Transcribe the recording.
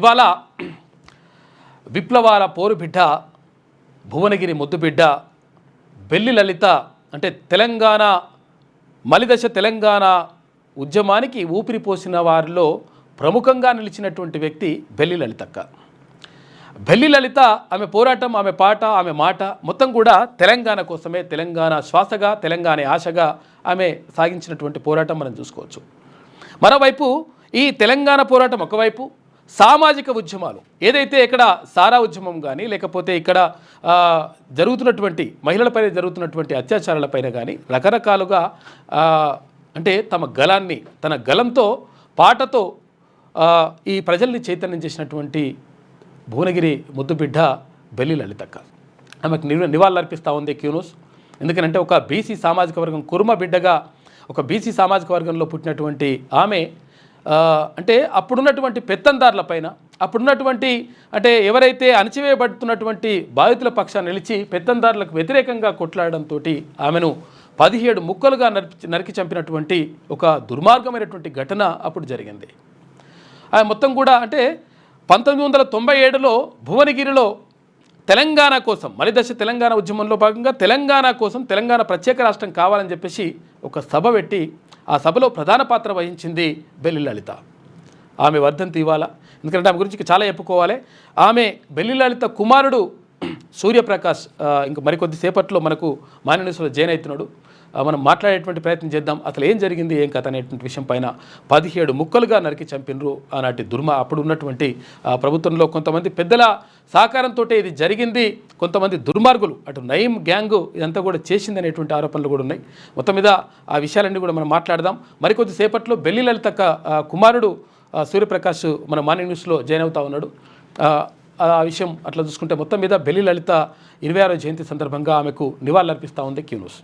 ఇవాళ విప్లవాల పోరు బిడ్డ భువనగిరి ముద్దు బిడ్డ బెల్లి లలిత అంటే తెలంగాణ మలిదశ తెలంగాణ ఉద్యమానికి ఊపిరి పోసిన వారిలో ప్రముఖంగా నిలిచినటువంటి వ్యక్తి బెల్లి లలితక్క. బెల్లి లలిత ఆమె పోరాటం, ఆమె పాట, ఆమె మాట మొత్తం కూడా తెలంగాణ కోసమే, తెలంగాణ శ్వాసగా, తెలంగాణ ఆశగా ఆమె సాగించినటువంటి పోరాటం మనం చూసుకోవచ్చు. మరోవైపు ఈ తెలంగాణ పోరాటం ఒకవైపు, సామాజిక ఉద్యమాలు ఏదైతే ఇక్కడ సారా ఉద్యమం కానీ లేకపోతే ఇక్కడ జరుగుతున్నటువంటి మహిళలపైన జరుగుతున్నటువంటి అత్యాచారాలపైన కానీ రకరకాలుగా అంటే తమ గలాన్ని తన గలంతో పాటతో ఈ ప్రజల్ని చైతన్యం చేసినటువంటి భువనగిరి ముద్దుబిడ్డ బెల్లి లలితక్క. ఆమెకు నివాళులు అర్పిస్తూ ఉంది క్యూన్యూస్. ఎందుకంటే ఒక బీసీ సామాజిక వర్గం కుర్మ బిడ్డగా ఒక బీసీ సామాజిక వర్గంలో పుట్టినటువంటి ఆమె అంటే అప్పుడున్నటువంటి పెత్తందారులపైన, అప్పుడున్నటువంటి అంటే ఎవరైతే అణచివేయబడుతున్నటువంటి బాధితుల పక్షాన్ని నిలిచి పెత్తందారులకు వ్యతిరేకంగా కొట్లాడడంతో ఆమెను 17 ముక్కలుగా నరికి చంపినటువంటి ఒక దుర్మార్గమైనటువంటి ఘటన అప్పుడు జరిగింది. ఆమె మొత్తం కూడా అంటే 1997లో భువనగిరిలో తెలంగాణ కోసం, మలిదశ తెలంగాణ ఉద్యమంలో భాగంగా తెలంగాణ కోసం, తెలంగాణ ప్రత్యేక రాష్ట్రం కావాలని చెప్పేసి ఒక సభ పెట్టి ఆ సభలో ప్రధాన పాత్ర వహించింది బెల్లి లలిత. ఆమె వర్ధంతి ఇవాళ. ఎందుకంటే ఆమె గురించి చాలా చెప్పుకోవాలి. ఆమె బెల్లి లలిత కుమారుడు సూర్యప్రకాష్ ఇంకా మరికొద్ది సేపట్లో మనకు మాన్యన్యూస్లో జాయిన్ అవుతున్నాడు. మనం మాట్లాడేటువంటి ప్రయత్నం చేద్దాం. అసలు ఏం జరిగింది, ఏం కథ అనేటువంటి విషయం పైన 17 ముక్కలుగా నరికి చంపినరు ఆనాటి అప్పుడు ఉన్నటువంటి ప్రభుత్వంలో కొంతమంది పెద్దల సహకారంతో ఇది జరిగింది. కొంతమంది దుర్మార్గులు అటు నయీం గ్యాంగు ఇదంతా కూడా చేసింది అనేటువంటి ఆరోపణలు కూడా ఉన్నాయి. మొత్తం మీద ఆ విషయాలన్నీ కూడా మనం మాట్లాడదాం. మరికొద్ది సేపట్లో బెల్లి లలితక్క కుమారుడు సూర్యప్రకాష్ మన మార్నింగ్ న్యూస్లో జాయిన్ అవుతా ఉన్నాడు. ఆ విషయం అట్లా చూసుకుంటే మొత్తం మీద బెల్లి లలిత 26వ జయంతి సందర్భంగా ఆమెకు నివాళులు అర్పిస్తూ ఉంది క్యూన్యూస్.